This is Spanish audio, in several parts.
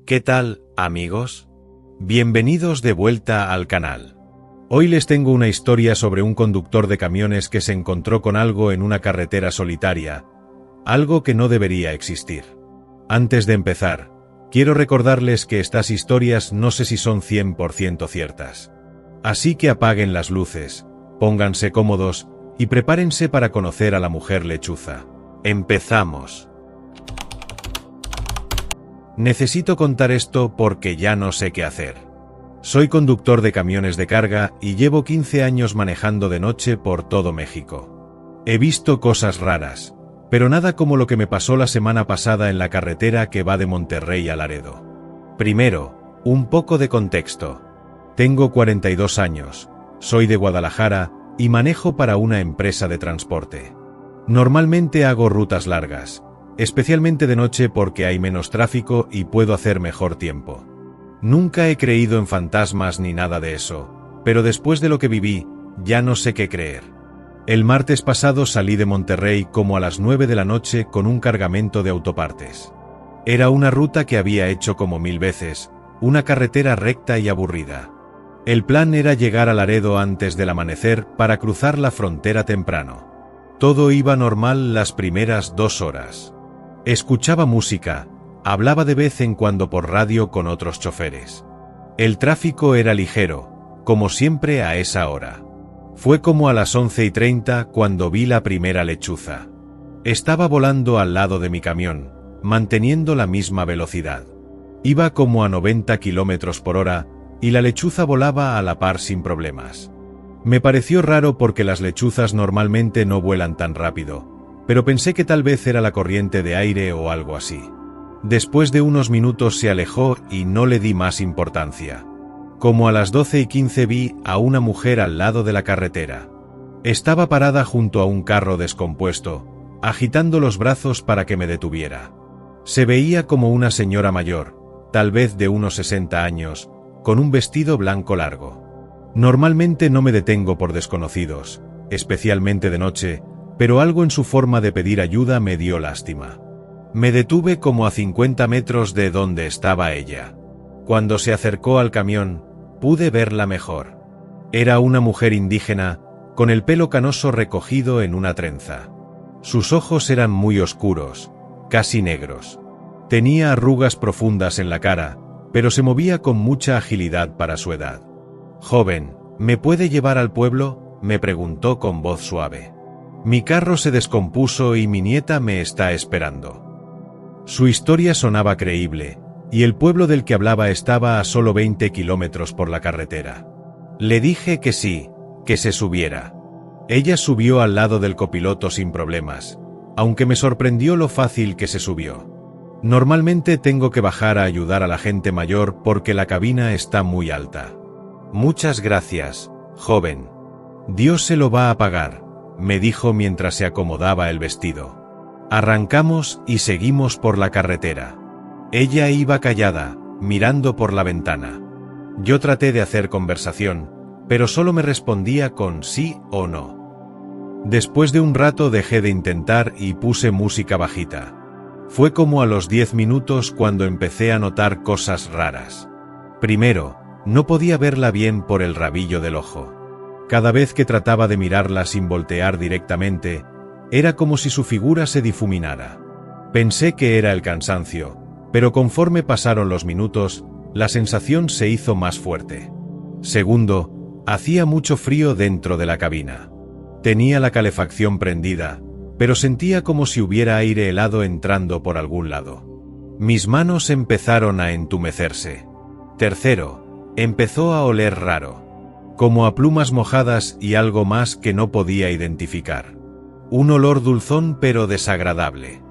¿Qué tal, amigos? Bienvenidos de vuelta al canal. Hoy les tengo una historia sobre un conductor de camiones que se encontró con algo en una carretera solitaria, algo que no debería existir. Antes de empezar, quiero recordarles que estas historias no sé si son 100% ciertas. Así que apaguen las luces, pónganse cómodos y prepárense para conocer a la mujer lechuza. Empezamos. Necesito contar esto porque ya no sé qué hacer. Soy conductor de camiones de carga y llevo 15 años manejando de noche por todo México. He visto cosas raras, pero nada como lo que me pasó la semana pasada en la carretera que va de Monterrey a Laredo. Primero, un poco de contexto. Tengo 42 años, soy de Guadalajara y manejo para una empresa de transporte. Normalmente hago rutas largas, especialmente de noche porque hay menos tráfico y puedo hacer mejor tiempo. Nunca he creído en fantasmas ni nada de eso, pero después de lo que viví, ya no sé qué creer. El martes pasado salí de Monterrey como a las 9 de la noche con un cargamento de autopartes. Era una ruta que había hecho como 1000 veces, una carretera recta y aburrida. El plan era llegar a Laredo antes del amanecer para cruzar la frontera temprano. Todo iba normal las primeras 2 horas. Escuchaba música, hablaba de vez en cuando por radio con otros choferes. El tráfico era ligero, como siempre a esa hora. Fue como a las 11:30 cuando vi la primera lechuza. Estaba volando al lado de mi camión, manteniendo la misma velocidad. Iba como a 90 km por hora y la lechuza volaba a la par sin problemas. Me pareció raro porque las lechuzas normalmente no vuelan tan rápido, pero pensé que tal vez era la corriente de aire o algo así. Después de unos minutos se alejó y no le di más importancia. Como a las 12:15 vi a una mujer al lado de la carretera. Estaba parada junto a un carro descompuesto, agitando los brazos para que me detuviera. Se veía como una señora mayor, tal vez de unos 60 años, con un vestido blanco largo. Normalmente no me detengo por desconocidos, especialmente de noche, pero algo en su forma de pedir ayuda me dio lástima. Me detuve como a 50 metros de donde estaba ella. Cuando se acercó al camión, pude verla mejor. Era una mujer indígena, con el pelo canoso recogido en una trenza. Sus ojos eran muy oscuros, casi negros. Tenía arrugas profundas en la cara, pero se movía con mucha agilidad para su edad. «Joven, ¿me puede llevar al pueblo?», me preguntó con voz suave. «Mi carro se descompuso y mi nieta me está esperando». Su historia sonaba creíble, y el pueblo del que hablaba estaba a solo 20 kilómetros por la carretera. Le dije que sí, que se subiera. Ella subió al lado del copiloto sin problemas, aunque me sorprendió lo fácil que se subió. Normalmente tengo que bajar a ayudar a la gente mayor porque la cabina está muy alta. «Muchas gracias, joven. Dios se lo va a pagar», me dijo mientras se acomodaba el vestido. Arrancamos y seguimos por la carretera. Ella iba callada, mirando por la ventana. Yo traté de hacer conversación, pero solo me respondía con sí o no. Después de un rato dejé de intentar y puse música bajita. Fue como a los 10 minutos cuando empecé a notar cosas raras. Primero, no podía verla bien por el rabillo del ojo. Cada vez que trataba de mirarla sin voltear directamente, era como si su figura se difuminara. Pensé que era el cansancio, pero conforme pasaron los minutos, la sensación se hizo más fuerte. Segundo, hacía mucho frío dentro de la cabina. Tenía la calefacción prendida, pero sentía como si hubiera aire helado entrando por algún lado. Mis manos empezaron a entumecerse. Tercero, empezó a oler raro, como a plumas mojadas y algo más que no podía identificar. Un olor dulzón pero desagradable.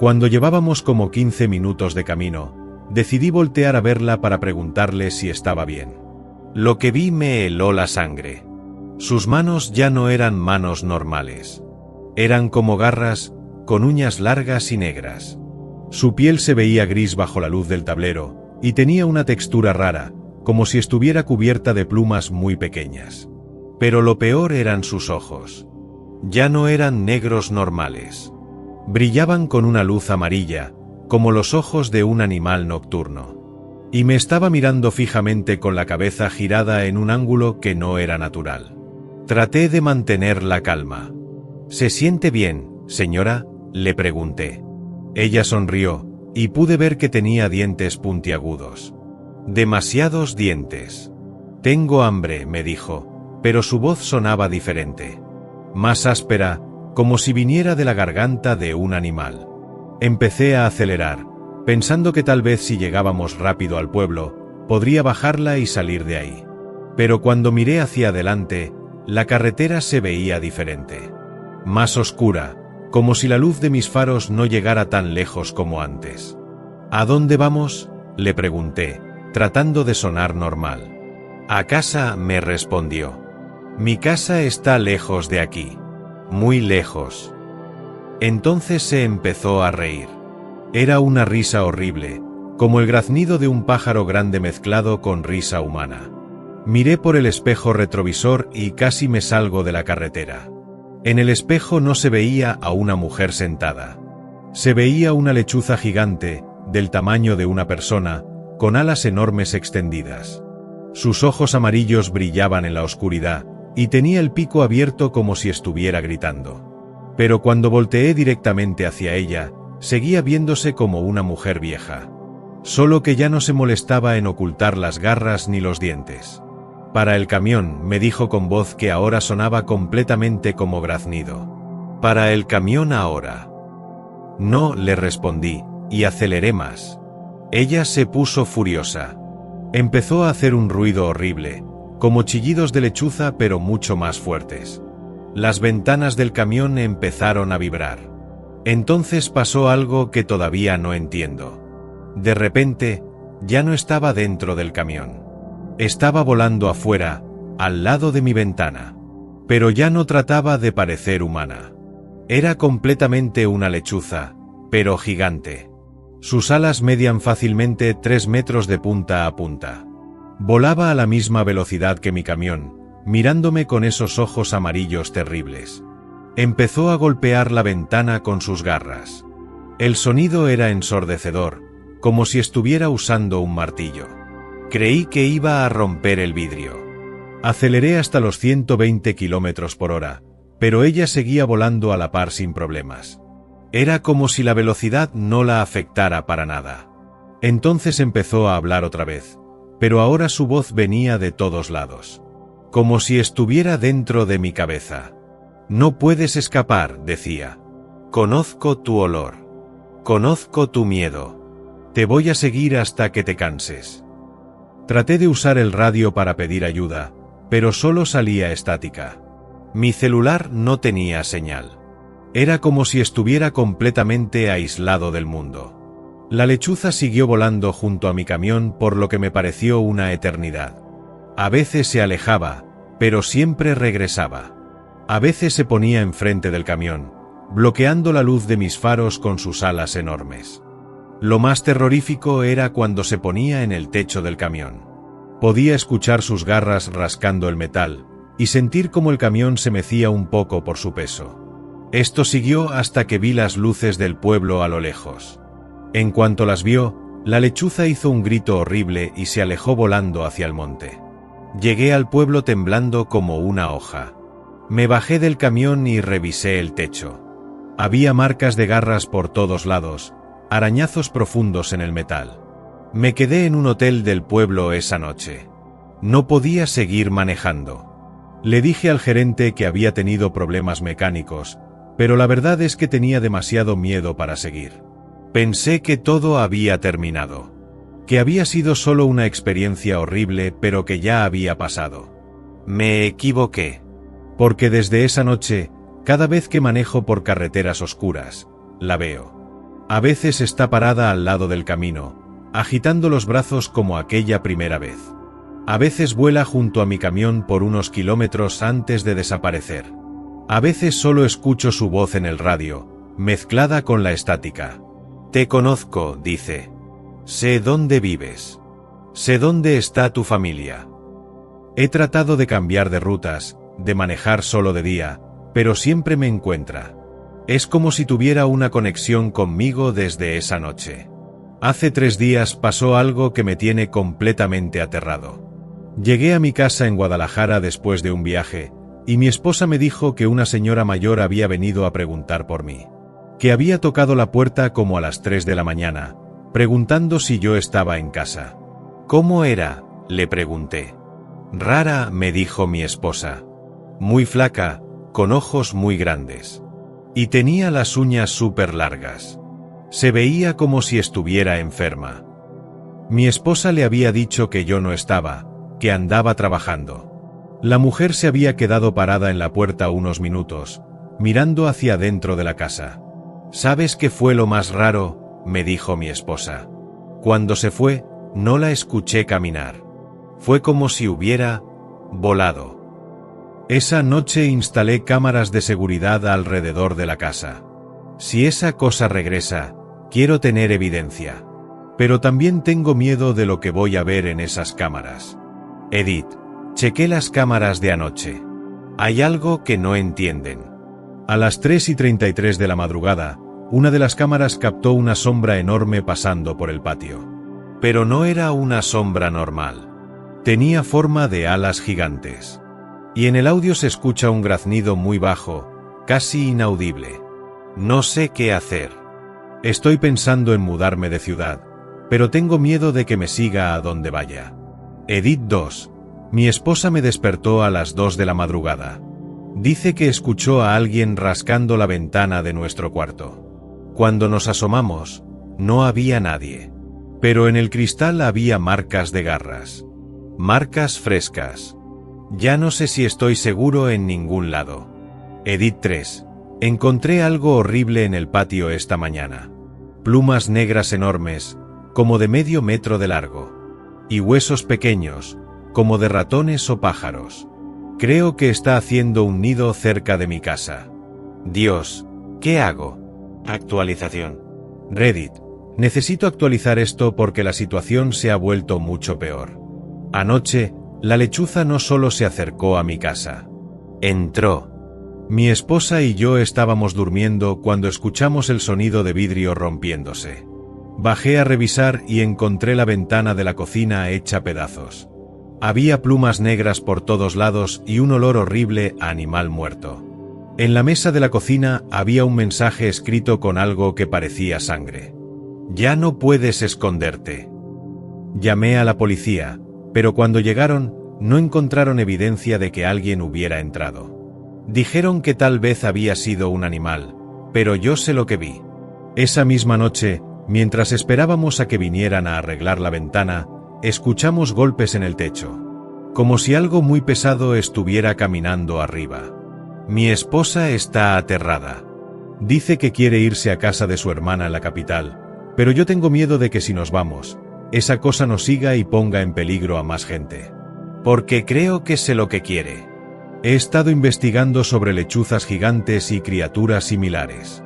Cuando llevábamos como 15 minutos de camino, decidí voltear a verla para preguntarle si estaba bien. Lo que vi me heló la sangre. Sus manos ya no eran manos normales. Eran como garras, con uñas largas y negras. Su piel se veía gris bajo la luz del tablero, y tenía una textura rara, como si estuviera cubierta de plumas muy pequeñas. Pero lo peor eran sus ojos. Ya no eran negros normales. Brillaban con una luz amarilla, como los ojos de un animal nocturno. y me estaba mirando fijamente con la cabeza girada en un ángulo que no era natural. Traté de mantener la calma. ¿Se siente bien, señora?, le pregunté. Ella sonrió, y pude ver que tenía dientes puntiagudos. Demasiados dientes. Tengo hambre, me dijo, pero su voz sonaba diferente. Más áspera, como si viniera de la garganta de un animal. Empecé a acelerar, pensando que tal vez si llegábamos rápido al pueblo, podría bajarla y salir de ahí. Pero cuando miré hacia adelante, la carretera se veía diferente. Más oscura, como si la luz de mis faros no llegara tan lejos como antes. ¿A dónde vamos?, le pregunté, tratando de sonar normal. A casa, me respondió. Mi casa está lejos de aquí. Muy lejos. Entonces se empezó a reír. Era una risa horrible, como el graznido de un pájaro grande mezclado con risa humana. Miré por el espejo retrovisor y casi me salgo de la carretera. En el espejo no se veía a una mujer sentada. Se veía una lechuza gigante, del tamaño de una persona, con alas enormes extendidas. Sus ojos amarillos brillaban en la oscuridad, y tenía el pico abierto como si estuviera gritando. Pero cuando volteé directamente hacia ella, seguía viéndose como una mujer vieja. Solo que ya no se molestaba en ocultar las garras ni los dientes. Para el camión, me dijo con voz que ahora sonaba completamente como graznido. Para el camión ahora. No, le respondí, y aceleré más. Ella se puso furiosa. Empezó a hacer un ruido horrible, como chillidos de lechuza pero mucho más fuertes. Las ventanas del camión empezaron a vibrar. Entonces pasó algo que todavía no entiendo. De repente, ya no estaba dentro del camión. Estaba volando afuera, al lado de mi ventana. Pero ya no trataba de parecer humana. Era completamente una lechuza, pero gigante. Sus alas medían fácilmente 3 metros de punta a punta. Volaba a la misma velocidad que mi camión, mirándome con esos ojos amarillos terribles. Empezó a golpear la ventana con sus garras. El sonido era ensordecedor, como si estuviera usando un martillo. Creí que iba a romper el vidrio. Aceleré hasta los 120 kilómetros por hora, pero ella seguía volando a la par sin problemas. Era como si la velocidad no la afectara para nada. Entonces empezó a hablar otra vez, pero ahora su voz venía de todos lados. Como si estuviera dentro de mi cabeza. No puedes escapar, decía. Conozco tu olor. Conozco tu miedo. Te voy a seguir hasta que te canses. Traté de usar el radio para pedir ayuda, pero solo salía estática. Mi celular no tenía señal. Era como si estuviera completamente aislado del mundo. La lechuza siguió volando junto a mi camión por lo que me pareció una eternidad. A veces se alejaba, pero siempre regresaba. A veces se ponía enfrente del camión, bloqueando la luz de mis faros con sus alas enormes. Lo más terrorífico era cuando se ponía en el techo del camión. Podía escuchar sus garras rascando el metal, y sentir cómo el camión se mecía un poco por su peso. Esto siguió hasta que vi las luces del pueblo a lo lejos. En cuanto las vio, la lechuza hizo un grito horrible y se alejó volando hacia el monte. Llegué al pueblo temblando como una hoja. Me bajé del camión y revisé el techo. Había marcas de garras por todos lados, arañazos profundos en el metal. Me quedé en un hotel del pueblo esa noche. No podía seguir manejando. Le dije al gerente que había tenido problemas mecánicos, pero la verdad es que tenía demasiado miedo para seguir. Pensé que todo había terminado. Que había sido solo una experiencia horrible, pero que ya había pasado. Me equivoqué. Porque desde esa noche, cada vez que manejo por carreteras oscuras, la veo. A veces está parada al lado del camino, agitando los brazos como aquella primera vez. A veces vuela junto a mi camión por unos kilómetros antes de desaparecer. A veces solo escucho su voz en el radio, mezclada con la estática. Te conozco, dice. Sé dónde vives. Sé dónde está tu familia. He tratado de cambiar de rutas, de manejar solo de día, pero siempre me encuentra. Es como si tuviera una conexión conmigo desde esa noche. Hace 3 días pasó algo que me tiene completamente aterrado. Llegué a mi casa en Guadalajara después de un viaje, y mi esposa me dijo que una señora mayor había venido a preguntar por mí. Que había tocado la puerta como a las 3 de la mañana, preguntando si yo estaba en casa. ¿Cómo era?, le pregunté. Rara, me dijo mi esposa. Muy flaca, con ojos muy grandes. Y tenía las uñas súper largas. Se veía como si estuviera enferma. Mi esposa le había dicho que yo no estaba, que andaba trabajando. La mujer se había quedado parada en la puerta unos minutos, mirando hacia dentro de la casa. ¿Sabes qué fue lo más raro?, me dijo mi esposa. Cuando se fue, no la escuché caminar. Fue como si hubiera volado. Esa noche instalé cámaras de seguridad alrededor de la casa. Si esa cosa regresa, quiero tener evidencia. Pero también tengo miedo de lo que voy a ver en esas cámaras. Edith, chequé las cámaras de anoche. Hay algo que no entienden. A las 3:33 de la madrugada, una de las cámaras captó una sombra enorme pasando por el patio. Pero no era una sombra normal. Tenía forma de alas gigantes. Y en el audio se escucha un graznido muy bajo, casi inaudible. No sé qué hacer. Estoy pensando en mudarme de ciudad, pero tengo miedo de que me siga a donde vaya. Edith 2. Mi esposa me despertó a las 2 de la madrugada. Dice que escuchó a alguien rascando la ventana de nuestro cuarto. Cuando nos asomamos, no había nadie. Pero en el cristal había marcas de garras. Marcas frescas. Ya no sé si estoy seguro en ningún lado. Edith 3. Encontré algo horrible en el patio esta mañana. Plumas negras enormes, como de medio metro de largo. Y huesos pequeños, como de ratones o pájaros. Creo que está haciendo un nido cerca de mi casa. Dios, ¿qué hago? Actualización. Reddit. Necesito actualizar esto porque la situación se ha vuelto mucho peor. Anoche, la lechuza no solo se acercó a mi casa. Entró. Mi esposa y yo estábamos durmiendo cuando escuchamos el sonido de vidrio rompiéndose. Bajé a revisar y encontré la ventana de la cocina hecha pedazos. Había plumas negras por todos lados y un olor horrible a animal muerto. En la mesa de la cocina había un mensaje escrito con algo que parecía sangre. Ya no puedes esconderte. Llamé a la policía, pero cuando llegaron, no encontraron evidencia de que alguien hubiera entrado. Dijeron que tal vez había sido un animal, pero yo sé lo que vi. Esa misma noche, mientras esperábamos a que vinieran a arreglar la ventana, escuchamos golpes en el techo. Como si algo muy pesado estuviera caminando arriba. Mi esposa está aterrada. Dice que quiere irse a casa de su hermana en la capital, pero yo tengo miedo de que si nos vamos, esa cosa nos siga y ponga en peligro a más gente. Porque creo que sé lo que quiere. He estado investigando sobre lechuzas gigantes y criaturas similares.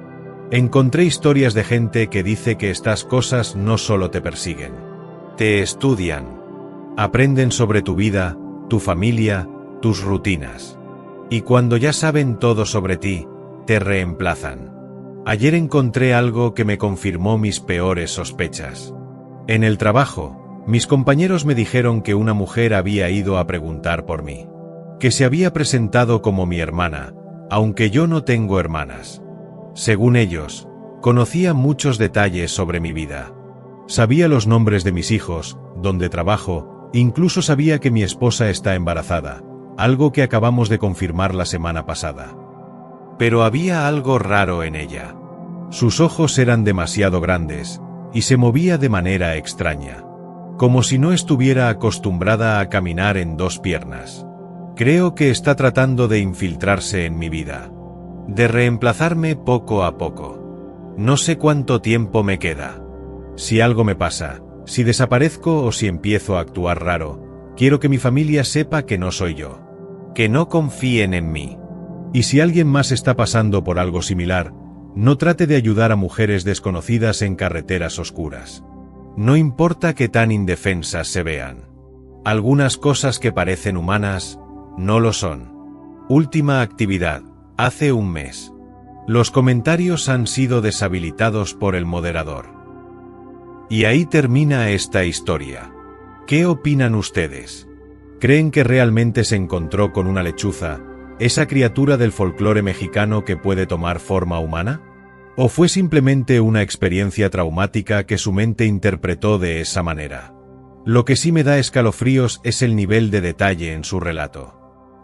Encontré historias de gente que dice que estas cosas no solo te persiguen. Te estudian. Aprenden sobre tu vida, tu familia, tus rutinas. Y cuando ya saben todo sobre ti, te reemplazan. Ayer encontré algo que me confirmó mis peores sospechas. En el trabajo, mis compañeros me dijeron que una mujer había ido a preguntar por mí. Que se había presentado como mi hermana, aunque yo no tengo hermanas. Según ellos, conocía muchos detalles sobre mi vida. Sabía los nombres de mis hijos, dónde trabajo, incluso sabía que mi esposa está embarazada, algo que acabamos de confirmar la semana pasada. Pero había algo raro en ella. Sus ojos eran demasiado grandes, y se movía de manera extraña. Como si no estuviera acostumbrada a caminar en 2 piernas. Creo que está tratando de infiltrarse en mi vida. De reemplazarme poco a poco. No sé cuánto tiempo me queda. Si algo me pasa, si desaparezco o si empiezo a actuar raro, quiero que mi familia sepa que no soy yo. Que no confíen en mí. Y si alguien más está pasando por algo similar, no trate de ayudar a mujeres desconocidas en carreteras oscuras. No importa qué tan indefensas se vean. Algunas cosas que parecen humanas, no lo son. Última actividad, hace un mes. Los comentarios han sido deshabilitados por el moderador. Y ahí termina esta historia. ¿Qué opinan ustedes? ¿Creen que realmente se encontró con una lechuza, esa criatura del folclore mexicano que puede tomar forma humana? ¿O fue simplemente una experiencia traumática que su mente interpretó de esa manera? Lo que sí me da escalofríos es el nivel de detalle en su relato.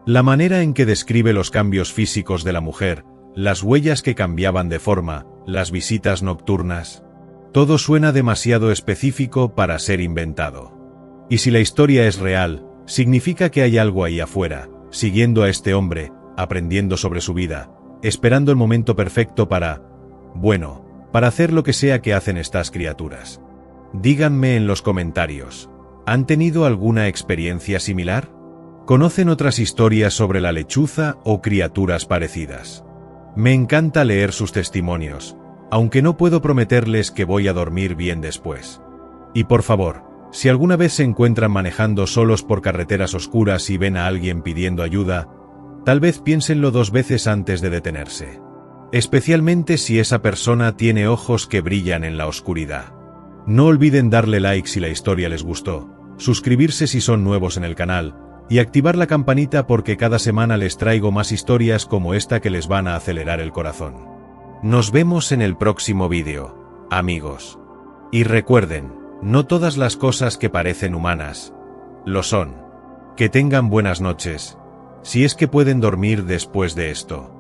La manera en que describe los cambios físicos de la mujer, las huellas que cambiaban de forma, las visitas nocturnas. Todo suena demasiado específico para ser inventado. Y si la historia es real, significa que hay algo ahí afuera, siguiendo a este hombre, aprendiendo sobre su vida, esperando el momento perfecto para hacer lo que sea que hacen estas criaturas. Díganme en los comentarios, ¿han tenido alguna experiencia similar? ¿Conocen otras historias sobre la lechuza o criaturas parecidas? Me encanta leer sus testimonios, aunque no puedo prometerles que voy a dormir bien después. Y por favor, si alguna vez se encuentran manejando solos por carreteras oscuras y ven a alguien pidiendo ayuda, tal vez piénsenlo 2 veces antes de detenerse. Especialmente si esa persona tiene ojos que brillan en la oscuridad. No olviden darle like si la historia les gustó, suscribirse si son nuevos en el canal, y activar la campanita porque cada semana les traigo más historias como esta que les van a acelerar el corazón. Nos vemos en el próximo vídeo, amigos. Y recuerden, no todas las cosas que parecen humanas lo son. Que tengan buenas noches, si es que pueden dormir después de esto.